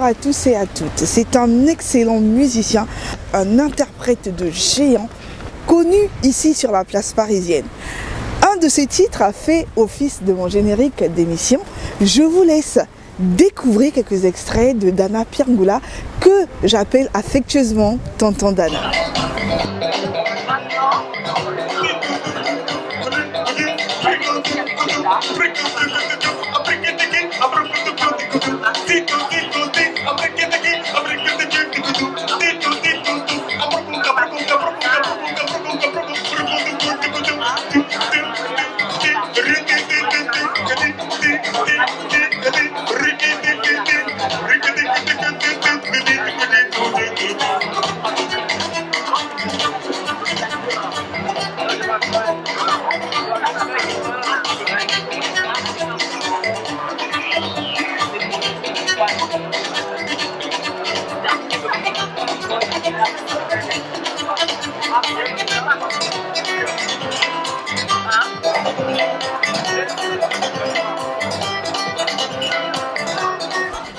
à tous et à toutes. C'est un excellent musicien, un interprète de géant, connu ici sur la place parisienne. Un de ses titres a fait office de mon générique d'émission. Je vous laisse découvrir quelques extraits de Dana Pierngula, que j'appelle affectueusement Tonton Dana.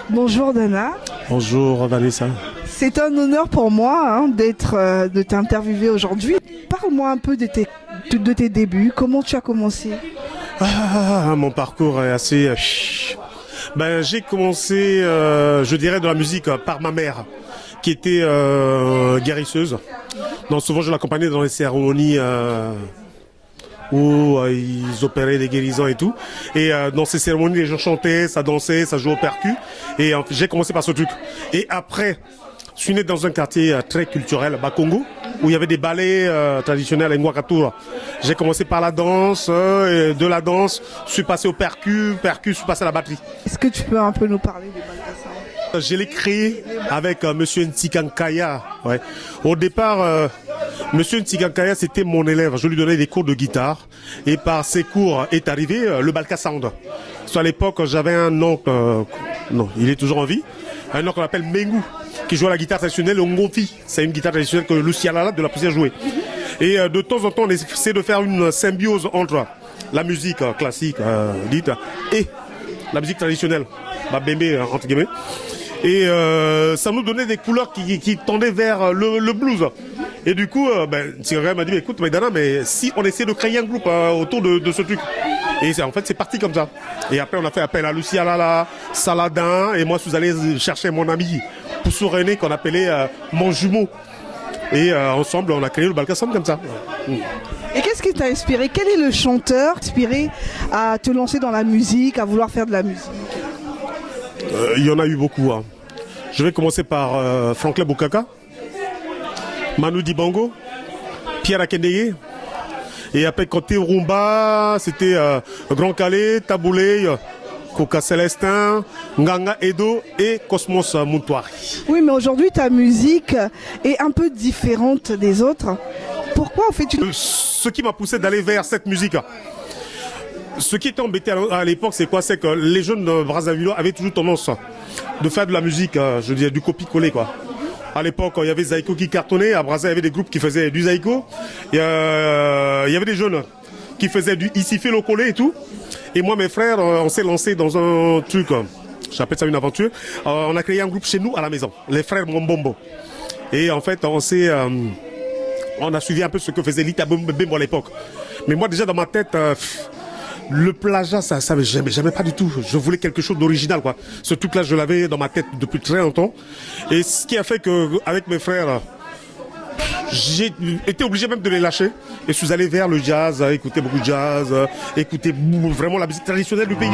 Bonjour Dana. Bonjour Vanessa. C'est un honneur pour moi de t'interviewer aujourd'hui. Parle-moi un peu de tes débuts, comment tu as commencé? Mon parcours est assez... j'ai commencé, je dirais, de la musique par ma mère, qui était guérisseuse. Donc souvent je l'accompagnais dans les cérémonies où ils opéraient des guérisons et tout. Et dans ces cérémonies, les gens chantaient, ça dansait, ça jouait au percu. Et j'ai commencé par ce truc. Et après, je suis né dans un quartier très culturel, Bakongo, où il y avait des ballets traditionnels à Ngwakatura. J'ai commencé par la danse, et de la danse, je suis passé au percu, je suis passé à la batterie. Est-ce que tu peux un peu nous parler des Balkassa? Je l'ai créé avec Monsieur Ntikankaya. Ouais. Au départ, Monsieur Ntikankaya, c'était mon élève. Je lui donnais des cours de guitare. Et par ces cours est arrivé le Balka Sound. Soit à l'époque, j'avais un oncle, non, il est toujours en vie, un oncle qu'on appelle Mengu, qui jouait la guitare traditionnelle au Ngonfi. C'est une guitare traditionnelle que Lucia Lala de la poussière jouait. Et de temps en temps, on essaie de faire une symbiose entre la musique classique dite et la musique traditionnelle, Babembe entre guillemets. Et ça nous donnait des couleurs qui tendaient vers le blues. Et du coup, Tigre m'a dit, écoute, Dana, mais si on essaie de créer un groupe autour de ce truc. Et en fait, c'est parti comme ça. Et après, on a fait appel à Lucia Lala, Saladin, et moi, je suis allé chercher mon ami Poussou René, qu'on appelait mon jumeau. Et ensemble, on a créé le Balka Sound comme ça. Et qu'est-ce qui t'a inspiré? Quel est le chanteur inspiré à te lancer dans la musique, à vouloir faire de la musique? Il y en a eu beaucoup. Hein. Je vais commencer par Franklin Boukaka, Manu Dibango, Pierre Akendeye. Et après, côté Rumba, c'était Grand Calais, Taboulé, Coca Célestin, Nganga Edo et Cosmos Moutouari. Oui, mais aujourd'hui, ta musique est un peu différente des autres. Pourquoi en fait Ce qui m'a poussé d'aller vers cette musique, ce qui était embêté à l'époque, c'est quoi? C'est que les jeunes de Brazzaville avaient toujours tendance de faire de la musique, je veux dire, du copier-coller, quoi. À l'époque, il y avait Zaïko qui cartonnait. À Brazzaville, il y avait des groupes qui faisaient du Zaïko. Il y avait des jeunes qui faisaient du Isifé collé et tout. Et moi, mes frères, on s'est lancé dans un truc, j'appelle ça une aventure. On a créé un groupe chez nous à la maison, les frères Mombombo. Et en fait, on a suivi un peu ce que faisait Lita Bembo à l'époque. Mais moi, déjà dans ma tête, le plagiat, ça j'aimais pas du tout. Je voulais quelque chose d'original, quoi. Ce truc-là, je l'avais dans ma tête depuis très longtemps. Et ce qui a fait que, avec mes frères, j'ai été obligé même de les lâcher. Et je suis allé vers le jazz, écouter beaucoup de jazz, écouter vraiment la musique traditionnelle du pays.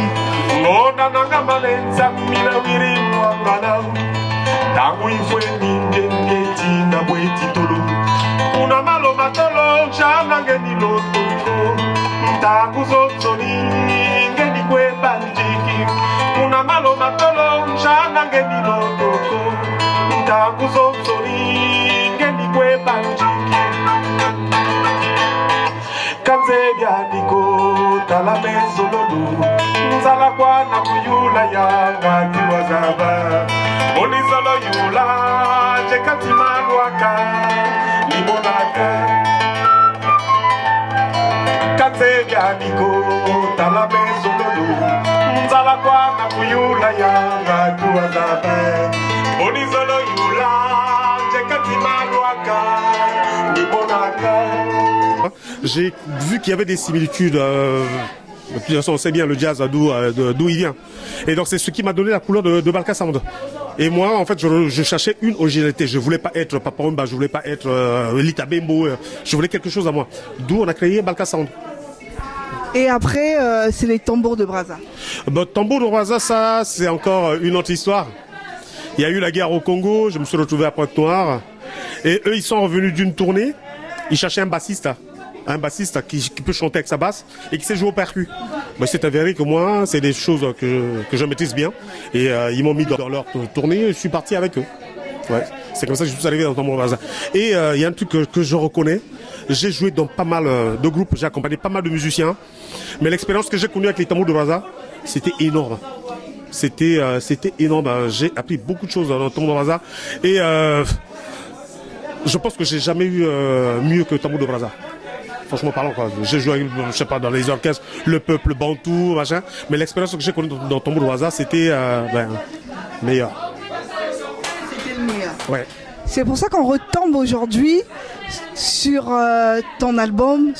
J'ai vu qu'il y avait des similitudes. De toute façon, on sait bien le jazz d'où il vient. Et donc c'est ce qui m'a donné la couleur de Balka Sound. Et moi, en fait, je cherchais une originalité. Je voulais pas être Papa Wemba, je voulais pas être Lita Bembo. Je voulais quelque chose à moi. D'où on a créé Balka Sound. Et après, c'est les tambours de Brazza. Tambour de Brazza, ça, c'est encore une autre histoire. Il y a eu la guerre au Congo, je me suis retrouvé à Pointe-Noire. Et eux, ils sont revenus d'une tournée. Ils cherchaient un bassiste qui peut chanter avec sa basse et qui sait jouer au percu. Mais c'est avéré que moi, c'est des choses que je maîtrise bien. Et ils m'ont mis dans leur tournée et je suis parti avec eux. Ouais. C'est comme ça que je suis arrivé dans Tambour de Brazza. Et il y a un truc que je reconnais. J'ai joué dans pas mal de groupes, j'ai accompagné pas mal de musiciens. Mais l'expérience que j'ai connue avec les Tambours de Brazza, c'était énorme. C'était énorme. J'ai appris beaucoup de choses dans Tambour de Brazza. Et je pense que j'ai jamais eu mieux que Tambour de Brazza. Franchement parlant, quoi. J'ai joué, je sais pas, dans les orchestres, le peuple bantou, machin. Mais l'expérience que j'ai connue dans Tambour de Brazza, c'était meilleur. C'était le meilleur. Ouais. C'est pour ça qu'on retombe aujourd'hui sur ton album.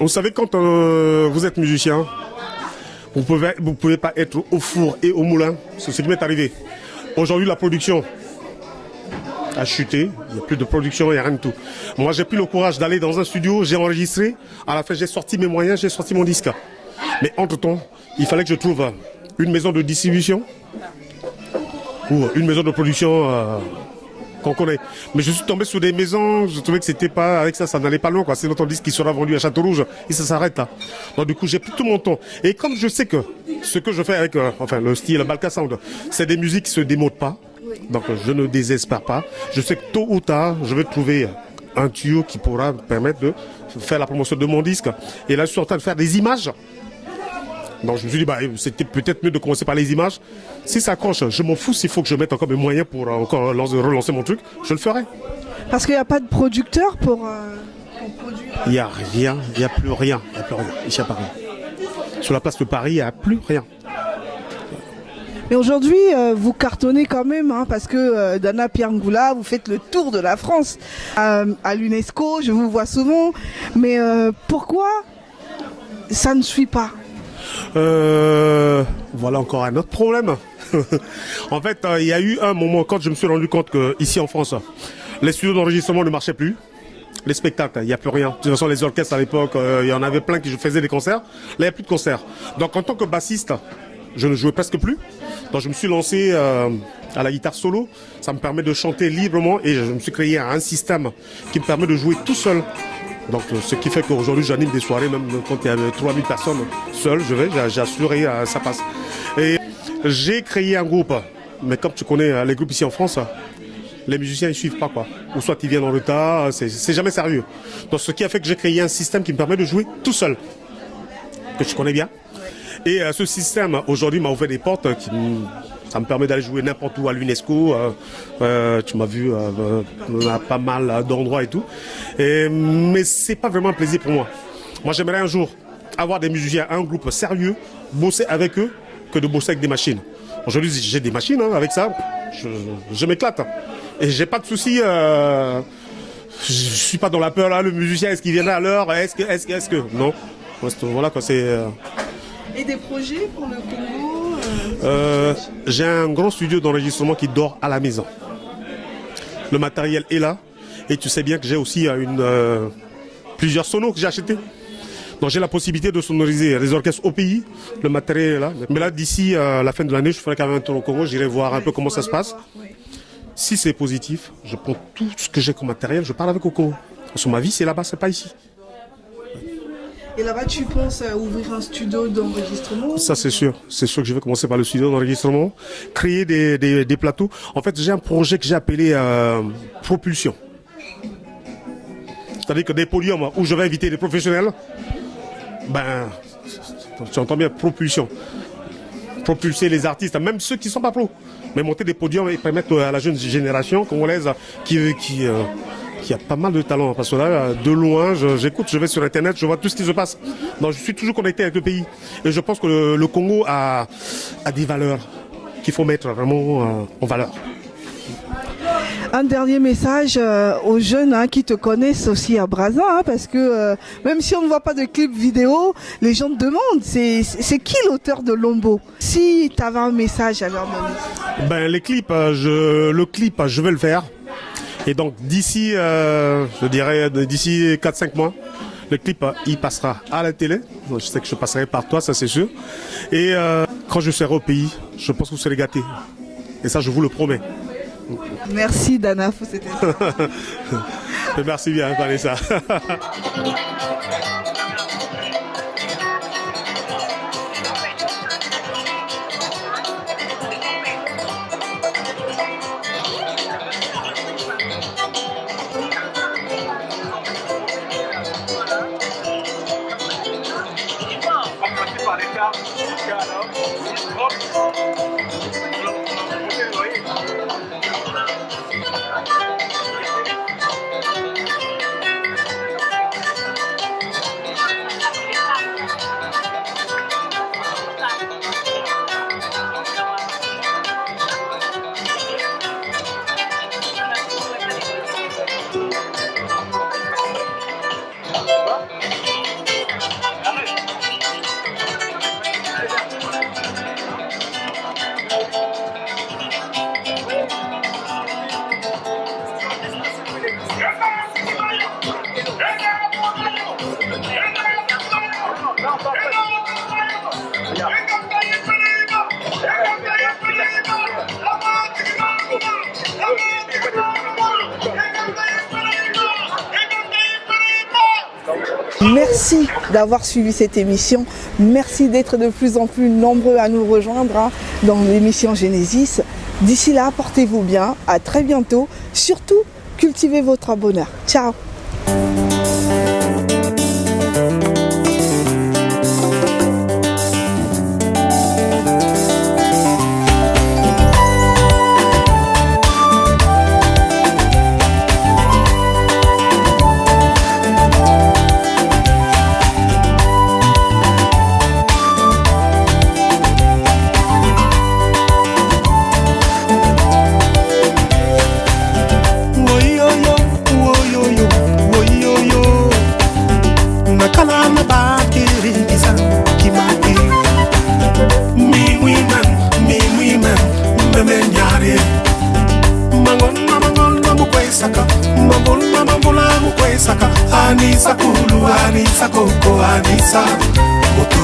Vous savez, quand vous êtes musicien, vous pouvez pas être au four et au moulin. C'est ce qui m'est arrivé. Aujourd'hui, la production a chuté. Il n'y a plus de production, il n'y a rien de tout. Moi, j'ai pris le courage d'aller dans un studio, j'ai enregistré. À la fin, j'ai sorti mes moyens, j'ai sorti mon disque. Mais entre-temps, il fallait que je trouve une maison de distribution ou une maison de production qu'on connaît. Mais je suis tombé sur des maisons, je trouvais que c'était pas, avec ça n'allait pas loin, quoi. C'est notre disque qui sera vendu à Château-Rouge et ça s'arrête là. Donc du coup, j'ai pris tout mon temps. Et comme je sais que ce que je fais avec, le style Balka Sound, c'est des musiques qui se démodent pas. Donc je ne désespère pas. Je sais que tôt ou tard, je vais trouver un tuyau qui pourra me permettre de faire la promotion de mon disque. Et là, je suis en train de faire des images. Donc je me suis dit, c'était peut-être mieux de commencer par les images. Si ça accroche, je m'en fous. S'il faut que je mette encore mes moyens pour encore relancer mon truc, je le ferai. Parce qu'il n'y a pas de producteur pour produire. Il n'y a rien, il n'y a plus rien. Il n'y a plus rien ici à Paris. Sur la place de Paris, il n'y a plus rien. Mais aujourd'hui, vous cartonnez quand même, hein, parce que Dana Piangoula, vous faites le tour de la France à l'UNESCO, je vous vois souvent. Mais pourquoi ça ne suit pas? Voilà encore un autre problème. En fait, il y a eu un moment quand je me suis rendu compte qu'ici en France, les studios d'enregistrement ne marchaient plus. Les spectacles, il n'y a plus rien. De toute façon, les orchestres à l'époque, il y en avait plein qui faisaient des concerts. Là, il n'y a plus de concerts. Donc en tant que bassiste, je ne jouais presque plus. Donc je me suis lancé à la guitare solo. Ça me permet de chanter librement et je me suis créé un système qui me permet de jouer tout seul. Donc ce qui fait qu'aujourd'hui j'anime des soirées, même quand il y avait 3000 personnes seul, j'ai assuré ça passe. Et j'ai créé un groupe, mais comme tu connais les groupes ici en France, les musiciens ils suivent pas quoi. Ou soit ils viennent en retard, c'est jamais sérieux. Donc ce qui a fait que j'ai créé un système qui me permet de jouer tout seul, que je connais bien. Et ce système aujourd'hui m'a ouvert des portes ça me permet d'aller jouer n'importe où à l'UNESCO. Tu m'as vu à pas mal d'endroits et tout. Mais c'est pas vraiment un plaisir pour moi. Moi, j'aimerais un jour avoir des musiciens, un groupe sérieux, bosser avec eux, que de bosser avec des machines. Aujourd'hui, j'ai des machines, hein, avec ça, je m'éclate. Et j'ai pas de soucis. Je suis pas dans la peur là. Le musicien, est-ce qu'il viendra à l'heure? Est-ce que non. Voilà quoi. C'est. Et des projets pour le Congo? J'ai un grand studio d'enregistrement qui dort à la maison. Le matériel est là. Et tu sais bien que j'ai aussi plusieurs sonos que j'ai achetés. Donc j'ai la possibilité de sonoriser les orchestres au pays, le matériel est là. Mais là, d'ici la fin de l'année, je ferai quand même un tour au Congo, j'irai voir un peu comment ça se passe. Si c'est positif, je prends tout ce que j'ai comme matériel, je pars avec au Congo. Parce que ma vie, c'est là-bas, c'est pas ici. Et là-bas, tu penses ouvrir un studio d'enregistrement? Ça, c'est sûr. C'est sûr que je vais commencer par le studio d'enregistrement, créer des plateaux. En fait, j'ai un projet que j'ai appelé Propulsion. C'est-à-dire que des podiums où je vais inviter des professionnels, ben, tu entends bien, propulsion. Propulser les artistes, même ceux qui ne sont pas pros. Mais monter des podiums et permettre à la jeune génération congolaise qui a pas mal de talent. Parce que là, de loin, j'écoute, je vais sur Internet, je vois tout ce qui se passe. Donc, je suis toujours connecté avec le pays. Et je pense que le Congo a des valeurs qu'il faut mettre vraiment en valeur. Un dernier message aux jeunes qui te connaissent aussi à Brazza, parce que même si on ne voit pas de clip vidéo, les gens te demandent c'est qui l'auteur de Lombo? Si tu avais un message à leur donner. Ben, le clip, je vais le faire. Et donc d'ici, je dirais, d'ici 4-5 mois, le clip, il passera à la télé. Donc, je sais que je passerai par toi, ça c'est sûr. Et quand je serai au pays, je pense que vous serez gâtés. Et ça, je vous le promets. Merci Dana pour cette interview. Merci bien, Vanessa. Merci d'avoir suivi cette émission. Merci d'être de plus en plus nombreux à nous rejoindre dans l'émission Genesis. D'ici là, portez-vous bien. À très bientôt. Surtout, cultivez votre bonheur. Ciao. Anisa kulu, anisa koko, anisa moto.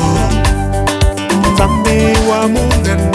Zambi wa munene.